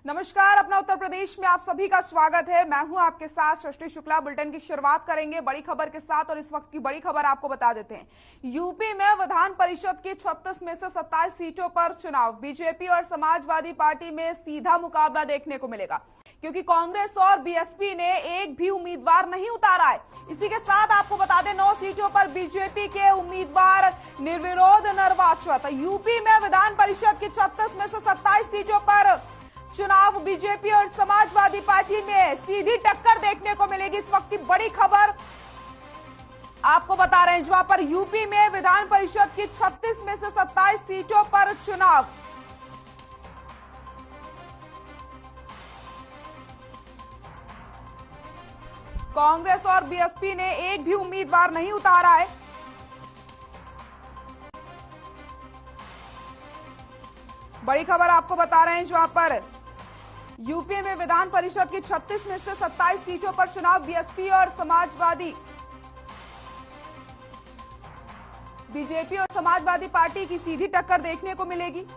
नमस्कार, अपना उत्तर प्रदेश में आप सभी का स्वागत है। मैं हूं आपके साथ सृष्टि शुक्ला। बुलेटिन की शुरुआत करेंगे बड़ी खबर के साथ और इस वक्त की बड़ी खबर आपको बता देते हैं। यूपी में विधान परिषद की 36 में से 27 सीटों पर चुनाव। बीजेपी और समाजवादी पार्टी में सीधा मुकाबला देखने को मिलेगा, क्योंकि कांग्रेस और बीएसपी ने एक भी उम्मीदवार नहीं उतारा है। इसी के साथ आपको बता दें 9 सीटों पर बीजेपी के उम्मीदवार निर्विरोध निर्वाचित। यूपी में विधान परिषद की 36 में से 27 सीटों पर चुनाव। बीजेपी और समाजवादी पार्टी में सीधी टक्कर देखने को मिलेगी। इस वक्त की बड़ी खबर आपको बता रहे हैं, जहां पर यूपी में विधान परिषद की 36 में से 27 सीटों पर चुनाव। कांग्रेस और बीएसपी ने एक भी उम्मीदवार नहीं उतारा है। बड़ी खबर आपको बता रहे हैं, जहां पर यूपी में विधान परिषद की 36 में से 27 सीटों पर चुनाव। बीएसपी और बीजेपी और समाजवादी पार्टी की सीधी टक्कर देखने को मिलेगी।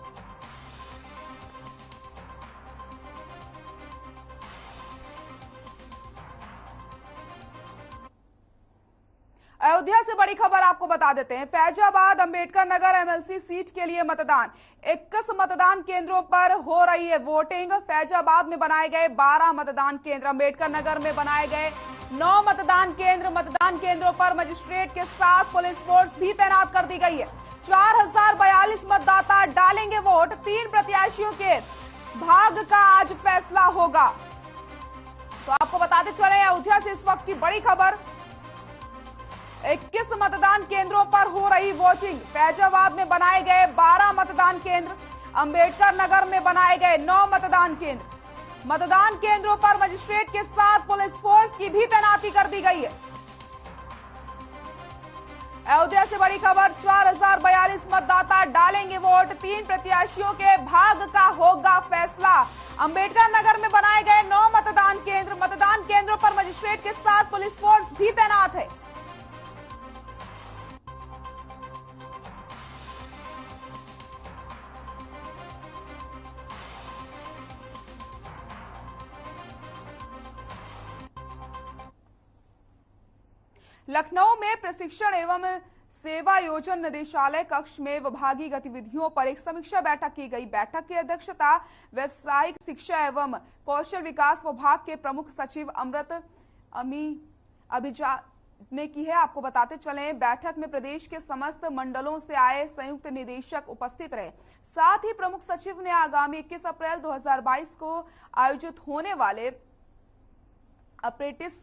अयोध्या से बड़ी खबर आपको बता देते हैं। फैजाबाद अंबेडकर नगर एमएलसी सीट के लिए मतदान। 21 मतदान केंद्रों पर हो रही है वोटिंग। फैजाबाद में बनाए गए 12 मतदान केंद्र, अंबेडकर नगर में बनाए गए 9 मतदान केंद्र। मतदान केंद्रों पर मजिस्ट्रेट के साथ पुलिस फोर्स भी तैनात कर दी गई है। 4042 मतदाता डालेंगे वोट। 3 प्रत्याशियों के भाग्य का आज फैसला होगा। तो आपको बताते चले अयोध्या से इस वक्त की बड़ी खबर। 21 मतदान केंद्रों पर हो रही वोटिंग। फैजाबाद में बनाए गए 12 मतदान केंद्र, अंबेडकर नगर में बनाए गए 9 मतदान केंद्र। मतदान केंद्रों पर मजिस्ट्रेट के साथ पुलिस फोर्स की भी तैनाती कर दी गई है। अयोध्या से बड़ी खबर। 4042 मतदाता डालेंगे वोट। 3 प्रत्याशियों के भाग्य का होगा फैसला। अंबेडकर नगर में बनाए गए 9 मतदान केंद्र। मतदान केंद्रों पर मजिस्ट्रेट के साथ पुलिस फोर्स भी तैनात है। लखनऊ में प्रशिक्षण एवं सेवा योजन निदेशालय कक्ष में विभागीय गतिविधियों पर एक समीक्षा बैठक की गई। बैठक की अध्यक्षता व्यावसायिक शिक्षा एवं कौशल विकास विभाग के प्रमुख सचिव अमृत अभिजा ने की है। आपको बताते चलें, बैठक में प्रदेश के समस्त मंडलों से आए संयुक्त निदेशक उपस्थित रहे। साथ ही प्रमुख सचिव ने आगामी 21 अप्रैल 2022 को आयोजित होने वाले अप्रेंटिस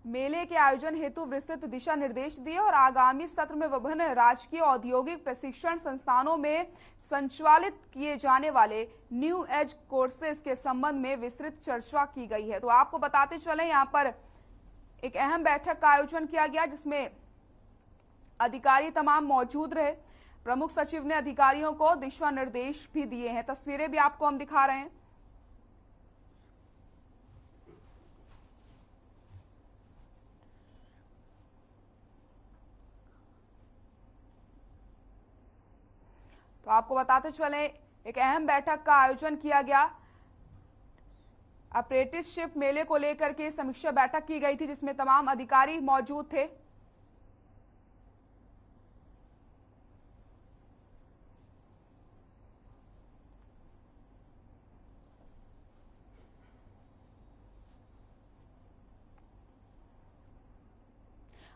मेले के आयोजन हेतु विस्तृत दिशा निर्देश दिए और आगामी सत्र में विभिन्न राजकीय औद्योगिक प्रशिक्षण संस्थानों में संचालित किए जाने वाले न्यू एज कोर्सेज के संबंध में विस्तृत चर्चा की गई है। तो आपको बताते चलें, यहां पर एक अहम बैठक का आयोजन किया गया, जिसमें अधिकारी तमाम मौजूद रहे। प्रमुख सचिव ने अधिकारियों को दिशा निर्देश भी दिए हैं। तस्वीरें भी आपको हम दिखा रहे हैं। तो आपको बताते चले, एक अहम बैठक का आयोजन किया गया। अप्रेंटिसशिप मेले को लेकर के समीक्षा बैठक की गई थी, जिसमें तमाम अधिकारी मौजूद थे।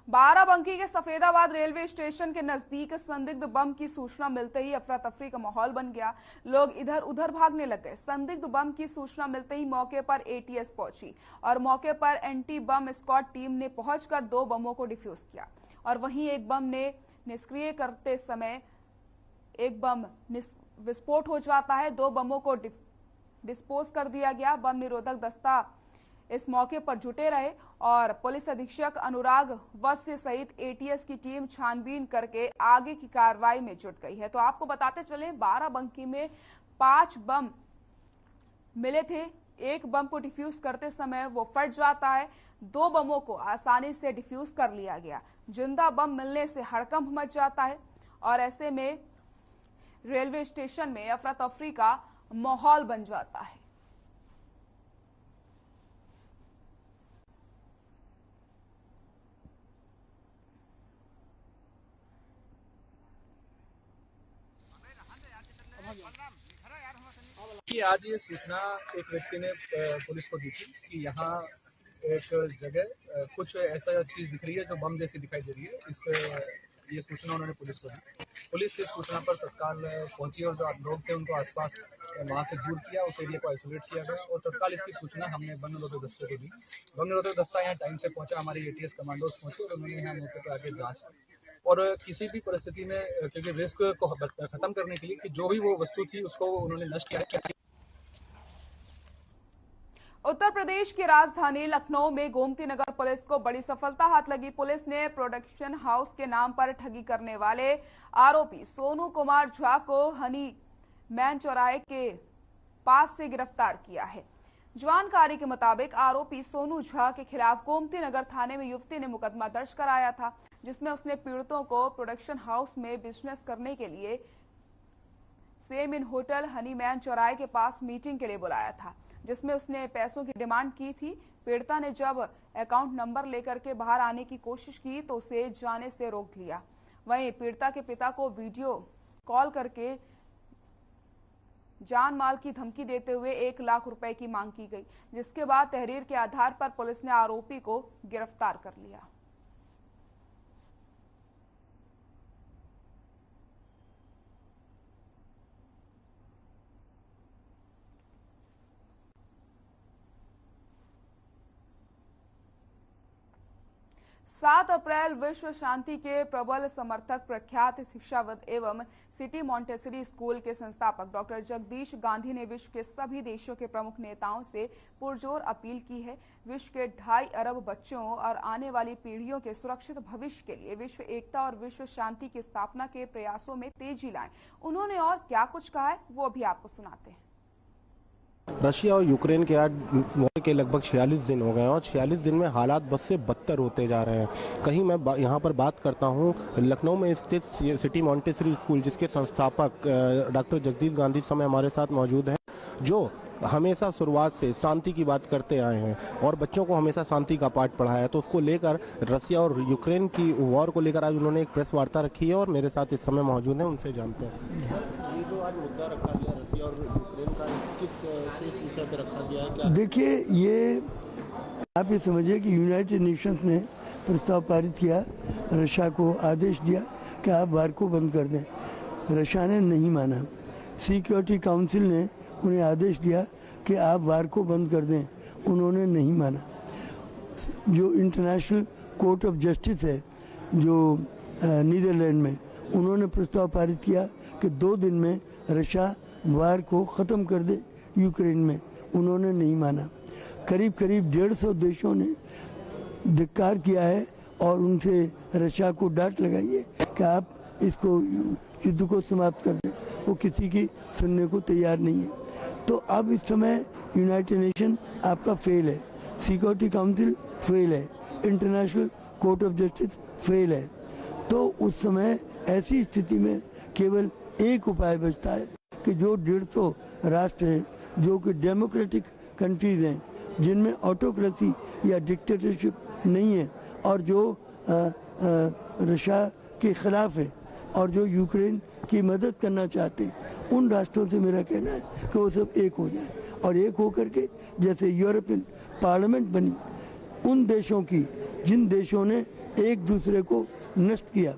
12 के सफेदाबाद रेलवे स्टेशन के नजदीक संदिग्ध बम की सूचना मिलते ही अफरा तफरी का माहौल बन गया। लोग इधर उधर भागने लग गए। संदिग्ध बम की सूचना मिलते ही मौके पर एटीएस पहुंची और मौके पर एंटी बम स्क्वाड टीम ने पहुंचकर 2 बमों को डिफ्यूज किया और वहीं एक बम ने निष्क्रिय करते समय एक बम विस्फोट हो जाता है। 2 बमों को डिस्पोज कर दिया गया। बम निरोधक दस्ता इस मौके पर जुटे रहे और पुलिस अधीक्षक अनुराग वत्स सहित एटीएस की टीम छानबीन करके आगे की कार्रवाई में जुट गई है। तो आपको बताते चलें, 12 में 5 बम मिले थे। एक बम को डिफ्यूज करते समय वो फट जाता है। 2 बमों को आसानी से डिफ्यूज कर लिया गया। जिंदा बम मिलने से हड़कंप मच जाता है और ऐसे में रेलवे स्टेशन में अफरा तफरी का माहौल बन जाता है। कि आज ये सूचना एक व्यक्ति ने पुलिस को दी थी कि यहाँ एक जगह कुछ ऐसा चीज़ दिख रही है जो बम जैसी दिखाई दे रही है। ये सूचना उन्होंने पुलिस को दी। पुलिस इस सूचना पर तत्काल पहुंची और जो लोग थे उनको आसपास वहाँ से दूर किया, उस एरिया को आइसोलेट किया गया और तत्काल इसकी सूचना हमने वन निरोधक दस्ते को दी। वन निरोधक दस्ता यहाँ टाइम से पहुंचा, हमारे एटीएस कमांडोज पहुंचे और उन्होंने यहाँ मौके पर आके जाँच की और किसी भी परिस्थिति में क्योंकि रिस्क को खत्म करने के लिए कि जो भी वो वस्तु थी उसको उन्होंने नष्ट किया। उत्तर प्रदेश की राजधानी लखनऊ में गोमती नगर पुलिस को बड़ी सफलता हाथ लगी। पुलिस ने प्रोडक्शन हाउस के नाम पर ठगी करने वाले आरोपी सोनू कुमार झा को हनी मैन चौराहे के पास से गिरफ्तार किया है। जानकारी के मुताबिक आरोपी सोनू झा के खिलाफ गोमती नगर थाने में युवती ने मुकदमा दर्ज कराया था, जिसमें उसने पीड़ितों को प्रोडक्शन हाउस में बिजनेस करने के लिए same in hotel Honey man चौराहे के पास मीटिंग के लिए बुलाया था, जिसमें उसने पैसों की डिमांड की थी। पीड़िता ने जब अकाउंट नंबर लेकर के बाहर आने की कोशिश की तो उसे जाने से रोक लिया। वहीं पीड़िता के पिता को वीडियो कॉल करके जान माल की धमकी देते हुए 1 लाख रुपए की मांग की गई, जिसके बाद तहरीर के आधार पर पुलिस ने आरोपी को गिरफ्तार कर लिया। सात अप्रैल विश्व शांति के प्रबल समर्थक प्रख्यात शिक्षाविद एवं सिटी मॉन्टेसरी स्कूल के संस्थापक डॉक्टर जगदीश गांधी ने विश्व के सभी देशों के प्रमुख नेताओं से पुरजोर अपील की है। विश्व के 2.5 अरब बच्चों और आने वाली पीढ़ियों के सुरक्षित भविष्य के लिए विश्व एकता और विश्व शांति की स्थापना के प्रयासों में तेजी लाएं। उन्होंने और क्या कुछ कहा है वो भी आपको सुनाते हैं। रशिया और यूक्रेन के आज वॉर के लगभग 46 दिन हो गए हैं और 46 दिन में हालात बद से बदतर होते जा रहे हैं। कहीं मैं यहाँ पर बात करता हूँ लखनऊ में स्थित सिटी मॉन्टेसरी स्कूल, जिसके संस्थापक डॉक्टर जगदीश गांधी समय हमारे साथ मौजूद हैं, जो हमेशा शुरुआत से शांति की बात करते आए हैं और बच्चों को हमेशा शांति का पाठ पढ़ाया है। तो उसको लेकर रशिया और यूक्रेन की वॉर को लेकर आज उन्होंने एक प्रेस वार्ता रखी है और मेरे साथ इस समय मौजूद हैं, उनसे जानते हैं। ये जो आज मुद्दा रखा गया रशिया और यूक्रेन का, किस विषय पर रखा गया है? क्या देखिए, ये आप ये समझिए कि यूनाइटेड नेशंस ने प्रस्ताव पारित किया, रशिया को आदेश दिया कि आप वार को बंद कर दें। रशिया ने नहीं माना। सिक्योरिटी काउंसिल ने उन्हें आदेश दिया कि आप वार को बंद कर दें, उन्होंने नहीं माना। जो इंटरनेशनल कोर्ट ऑफ जस्टिस है जो नीदरलैंड में, उन्होंने प्रस्ताव पारित किया कि 2 दिन में रशिया वार को ख़त्म कर दे यूक्रेन में, उन्होंने नहीं माना। करीब करीब 150 देशों ने धिक्कार किया है और उनसे रशिया को डांट लगाई है कि आप इसको युद्ध को समाप्त कर दें। वो किसी की सुनने को तैयार नहीं है। तो अब इस समय यूनाइटेड नेशन आपका फेल है, सिक्योरिटी काउंसिल फेल है, international court of justice fail है। तो उस समय ऐसी स्थिति में केवल एक उपाय बचता है कि जो 150 राष्ट्र हैं, जो कि डेमोक्रेटिक कंट्रीज हैं, जिनमें ऑटोक्रेसी या डिक्टेटरशिप नहीं है और जो रशिया के खिलाफ है और जो यूक्रेन की मदद करना चाहते हैं, उन राष्ट्रों से मेरा कहना है कि वो सब एक हो जाए और एक होकर के जैसे यूरोपियन पार्लियामेंट बनी उन देशों की जिन देशों ने एक दूसरे को नष्ट किया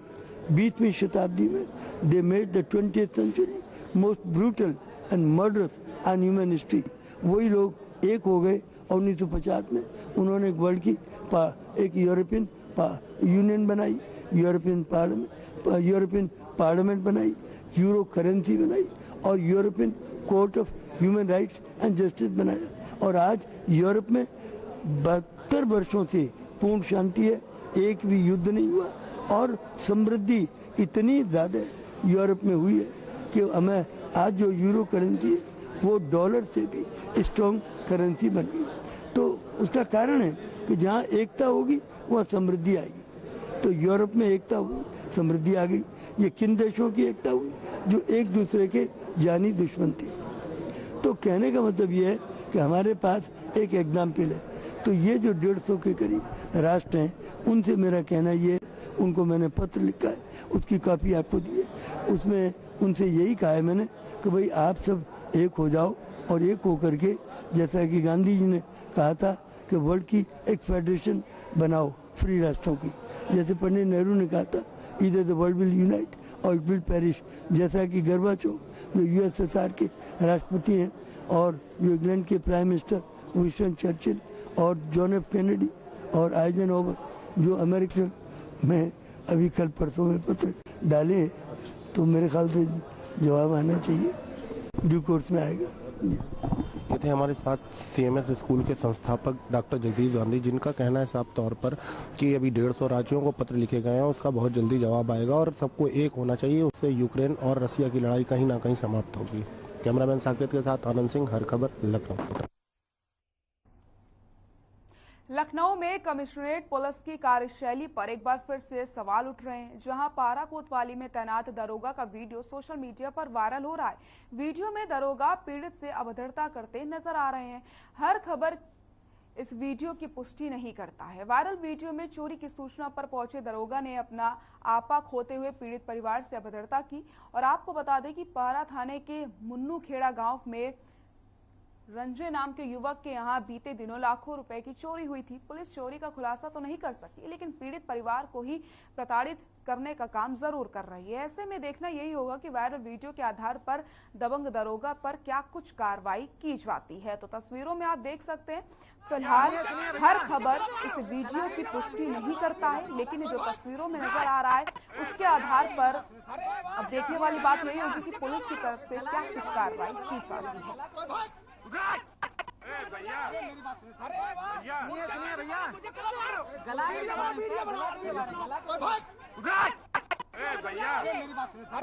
20वीं शताब्दी में, they made the 20th century most brutal and murderous and human history. वही लोग एक हो गए और 1950 में उन्होंने एक वर्ल्ड की एक यूरोपियन यूनियन बनाई, यूरोपियन पार्लियामेंट बनाई, यूरो करेंसी बनाई और European court of human rights and justice बनाया। और आज यूरोप में 72 वर्षों से पूर्ण शांति है, एक भी युद्ध नहीं हुआ और समृद्धि इतनी ज़्यादा यूरोप में हुई है कि हमें आज जो यूरो करेंसी है वो डॉलर से भी स्ट्रॉन्ग करेंसी बन गई। तो उसका कारण है कि जहाँ एकता होगी वहाँ समृद्धि आएगी। तो यूरोप में एकता हुई, समृद्धि आ गई। ये किन देशों की एकता हुई? जो एक दूसरे के जानी दुश्मन थे। तो कहने का मतलब ये है कि हमारे पास एक एग्जाम्पल है। तो ये जो 150 के करीब राष्ट्र हैं, उनसे मेरा कहना ये, उनको मैंने पत्र लिखा है, उसकी कॉपी आपको दी है। उसमें उनसे यही कहा है मैंने कि भाई आप सब एक हो जाओ और एक हो करके, जैसा कि गांधी जी ने कहा था कि वर्ल्ड की एक फेडरेशन बनाओ फ्री राष्ट्रों की, जैसे पंडित नेहरू ने कहा था इधर द वर्ल्ड विल यूनाइट और इट विल पेरिश, जैसा कि गोर्बाचोव जो यूएसएसआर के राष्ट्रपति हैं और जो इंग्लैंड के प्राइम मिनिस्टर विंस्टन चर्चिल और जॉन एफ कैनेडी और आइजनहोवर जो अमेरिका में अभी कल परसों में पत्र डाले, तो मेरे ख्याल से जवाब आना चाहिए, ड्यू कोर्स में आएगा। ये थे हमारे साथ सीएमएस स्कूल के संस्थापक डॉक्टर जगदीश गांधी, जिनका कहना है साफ तौर पर कि अभी 150 राज्यों को पत्र लिखे गए हैं, उसका बहुत जल्दी जवाब आएगा और सबको एक होना चाहिए, उससे यूक्रेन और रसिया की लड़ाई कहीं ना कहीं समाप्त होगी। कैमरामैन साकेत के साथ आनंद सिंह, हर खबर, लखनऊ। लखनऊ में कमिश्नरेट पुलिस की कार्यशैली पर एक बार फिर से सवाल उठ रहे हैं, जहां पारा कोतवाली में तैनात दरोगा का वीडियो सोशल मीडिया पर वायरल हो रहा है। वीडियो में दरोगा पीड़ित से अभद्रता करते नजर आ रहे हैं। हर खबर इस वीडियो की पुष्टि नहीं करता है। वायरल वीडियो में चोरी की सूचना पर पहुंचे दरोगा ने अपना आपा खोते हुए पीड़ित परिवार से अभद्रता की। और आपको बता दें कि पारा थाने के मुन्नू खेड़ा गांव में रंजय नाम के युवक के यहां बीते दिनों लाखों रुपए की चोरी हुई थी। पुलिस चोरी का खुलासा तो नहीं कर सकी, लेकिन पीड़ित परिवार को ही प्रताड़ित करने का काम जरूर कर रही है। ऐसे में देखना यही होगा कि वायरल वीडियो के आधार पर दबंग दरोगा पर क्या कुछ कार्रवाई की जाती है। तो तस्वीरों में आप देख सकते हैं, फिलहाल हर खबर इस वीडियो की पुष्टि नहीं करता है, लेकिन जो तस्वीरों में नजर आ रहा है उसके आधार पर अब देखने वाली बात यही होगी कि पुलिस की तरफ से क्या कुछ कार्रवाई की जाती है। भैया मेरी बात सुनिए सुनिए भैया गला के भैया मेरी बात सुनिए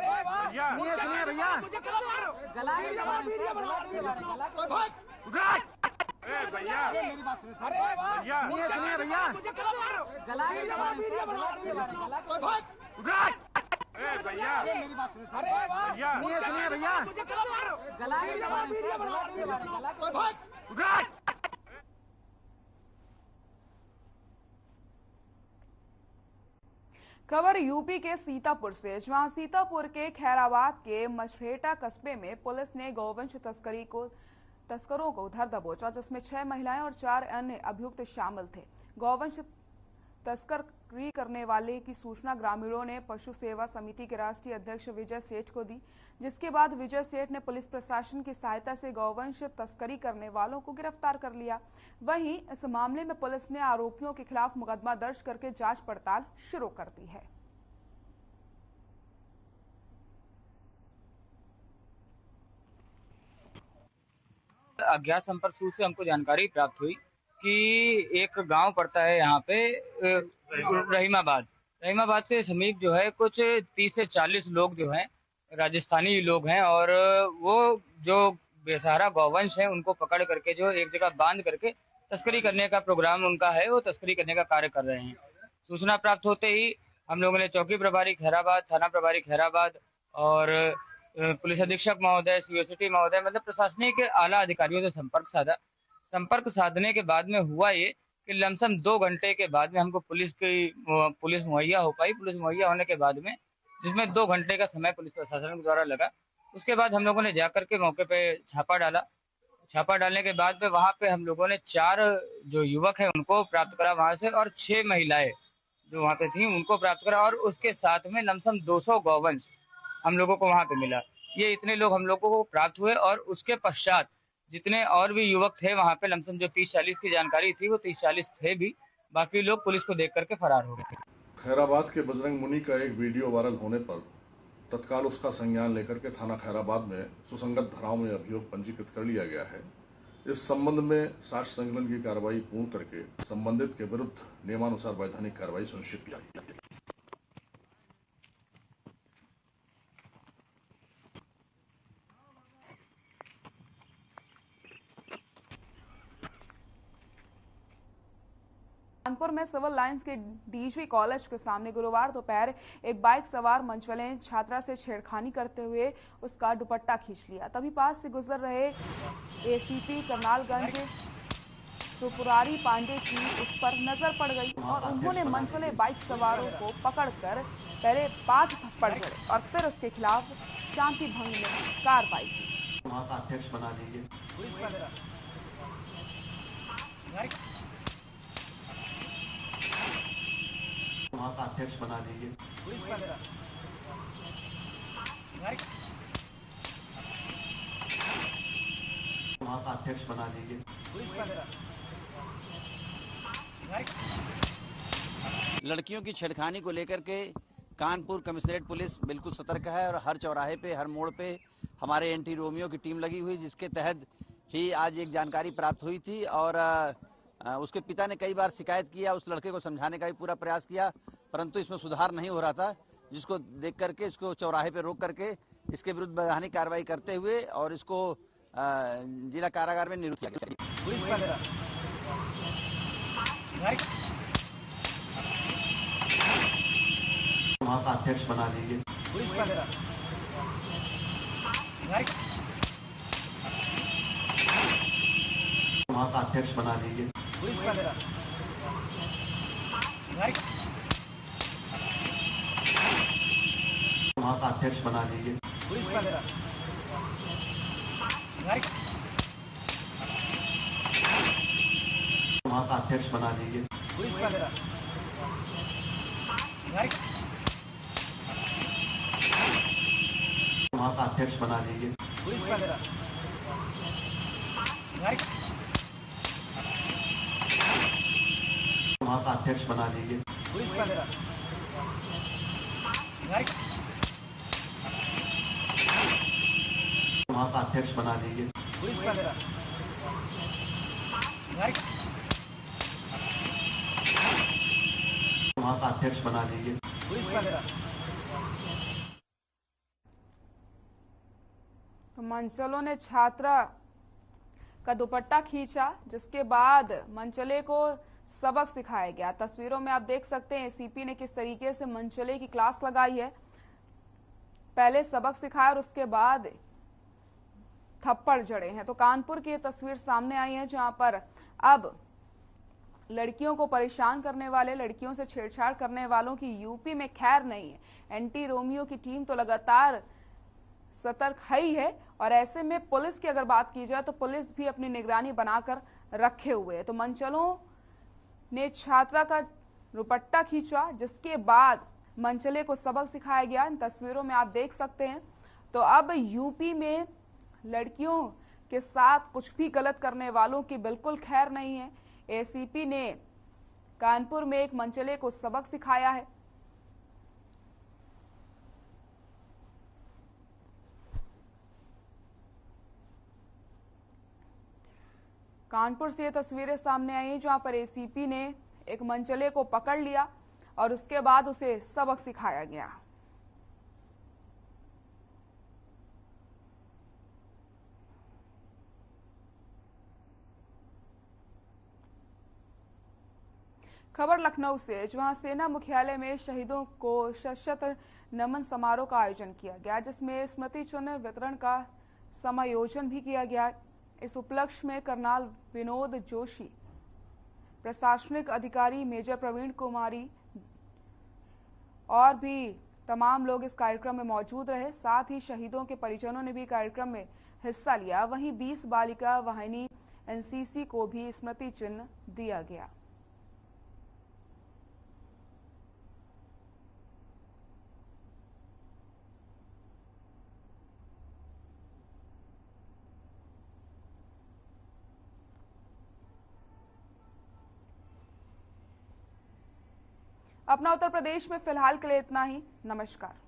सुनिए भैया गला के भैया मेरी बात सुनिए सुनिए भैया गला के भैया मेरी बात सुनिए भैया गला के खबर यूपी के सीतापुर से, जहां सीतापुर के खैराबाद के मछरेटा कस्बे में पुलिस ने गौवंश तस्करों को धर दबोचा, जिसमें 6 महिलाएं और 4 अन्य अभियुक्त शामिल थे। गौवंश तस्करी करने वाले की सूचना ग्रामीणों ने पशु सेवा समिति के राष्ट्रीय अध्यक्ष विजय सेठ को दी, जिसके बाद विजय सेठ ने पुलिस प्रशासन की सहायता से गौवंश तस्करी करने वालों को गिरफ्तार कर लिया। वहीं इस मामले में पुलिस ने आरोपियों के खिलाफ मुकदमा दर्ज करके जांच पड़ताल शुरू कर दी है। अज्ञात संपर्क सूत्र से हमको जानकारी प्राप्त हुई कि एक गांव पड़ता है यहाँ पे रहीमाबाद के समीप जो है कुछ 30 से 40 लोग जो हैं राजस्थानी लोग हैं, और वो जो बेसहारा गौवंश है उनको पकड़ करके जो एक जगह बांध करके तस्करी करने का प्रोग्राम उनका है, वो तस्करी करने का कार्य कर रहे हैं। सूचना प्राप्त होते ही हम लोगों ने चौकी प्रभारी खैराबाद, थाना प्रभारी खैराबाद और पुलिस अधीक्षक महोदय, सीओसीटी महोदय, मतलब प्रशासनिक आला अधिकारियों से संपर्क साधने के बाद में हुआ ये कि लमसम 2 घंटे के बाद में हमको पुलिस मुहैया हो पाई। पुलिस मुहैया होने के बाद में, जिसमें 2 घंटे का समय पुलिस प्रशासन के द्वारा लगा, उसके बाद हम लोगों ने जाकर के मौके पे छापा डाला। छापा डालने के बाद में वहाँ पे हम लोगों ने 4 जो युवक हैं उनको प्राप्त करा वहाँ से, और 6 महिलाएं जो वहाँ पे थी उनको प्राप्त करा, और उसके साथ में लमसम 200 गौवंश हम लोगों को वहाँ पे मिला। ये इतने लोग हम लोगों को प्राप्त हुए, और उसके पश्चात जितने और भी युवक थे वहाँ पे, लमसम जो 30-40 की जानकारी थी वो 30-40 थे भी, बाकी लोग पुलिस को देख करके फरार हो गए। खैराबाद के बजरंग मुनि का एक वीडियो वायरल होने पर तत्काल उसका संज्ञान लेकर के थाना खैराबाद में सुसंगत धाराओं में अभियोग पंजीकृत कर लिया गया है। इस संबंध में साक्ष्य संकलन की कार्रवाई पूर्ण करके संबंधित के विरुद्ध नियमानुसार वैधानिक कार्रवाई सुनिश्चित की जाएगी। कानपुर में सिविल लाइंस के डीजवी कॉलेज के सामने गुरुवार दोपहर एक बाइक सवार मंचले छात्रा से छेड़खानी करते हुए उसका दुपट्टा खींच लिया। तभी पास से गुजर रहे एसीपी करनालगंज त्रिपुरारी पांडे की उस पर नजर पड़ गई और उन्होंने मंचले बाइक सवारों को पकड़कर पहले 5 थप्पड़ जड़े और फिर उसके खिलाफ शांति भंग में कार्रवाई की। वहाँ का अध्यक्ष बना दीजिए। वहाँ का अध्यक्ष बना दीजिए। वहाँ का अध्यक्ष बना दीजिए। लड़कियों की छेड़खानी को लेकर के कानपुर कमिश्नरेट पुलिस बिल्कुल सतर्क है और हर चौराहे पे, हर मोड़ पे हमारे एंटी रोमियो की टीम लगी हुई, जिसके तहत ही आज एक जानकारी प्राप्त हुई थी और उसके पिता ने कई बार शिकायत किया, उस लड़के को समझाने का भी पूरा प्रयास किया, परंतु इसमें सुधार नहीं हो रहा था, जिसको देख करके इसको चौराहे पे रोक करके इसके विरुद्ध वैधानिक कार्रवाई करते हुए और इसको जिला कारागार में नियुक्त किया गया। वहाँ का अध्यक्ष बना दीजिए। वहाँ का अध्यक्ष बना दीजिए। वहाँ का अध्यक्ष बना दीजिए। वहाँ का अध्यक्ष बना दीजिए। वहाँ का अध्यक्ष बना दीजिए। वहाँ का अध्यक्ष बना दीजिए। वहाँ का अध्यक्ष बना दीजिए। वहाँ का अध्यक्ष बना दीजिए। तो मंचलों ने छात्रा का दुपट्टा खींचा, जिसके बाद मंचले को सबक सिखाया गया। तस्वीरों में आप देख सकते हैं एसीपी ने किस तरीके से मंचले की क्लास लगाई है। पहले सबक सिखाया और उसके बाद थप्पड़ जड़े हैं। तो कानपुर की ये तस्वीर सामने आई है, जहां पर अब लड़कियों को परेशान करने वाले, लड़कियों से छेड़छाड़ करने वालों की यूपी में खैर नहीं है। एंटी रोमियो की टीम तो लगातार सतर्क ही है और ऐसे में पुलिस की अगर बात की जाए तो पुलिस भी अपनी निगरानी बनाकर रखे हुए है। तो मंचलों ने छात्रा का दुपट्टा खींचा, जिसके बाद मंचले को सबक सिखाया गया। इन तस्वीरों में आप देख सकते हैं। तो अब यूपी में लड़कियों के साथ कुछ भी गलत करने वालों की बिल्कुल खैर नहीं है। एसीपी ने कानपुर में एक मंचले को सबक सिखाया है। कानपुर से ये तस्वीरें सामने आई हैं, जहां पर एसीपी ने एक मंचले को पकड़ लिया और उसके बाद उसे सबक सिखाया गया। खबर लखनऊ से, जहां सेना मुख्यालय में शहीदों को सशस्त्र नमन समारोह का आयोजन किया गया, जिसमें स्मृति चिन्ह वितरण का समायोजन भी किया गया। इस उपलक्ष्य में कर्नल विनोद जोशी, प्रशासनिक अधिकारी मेजर प्रवीण कुमारी और भी तमाम लोग इस कार्यक्रम में मौजूद रहे। साथ ही शहीदों के परिजनों ने भी कार्यक्रम में हिस्सा लिया। वहीं 20 बालिका वाहिनी एनसीसी को भी स्मृति चिन्ह दिया गया। अपना उत्तर प्रदेश में फिलहाल के लिए इतना ही। नमस्कार।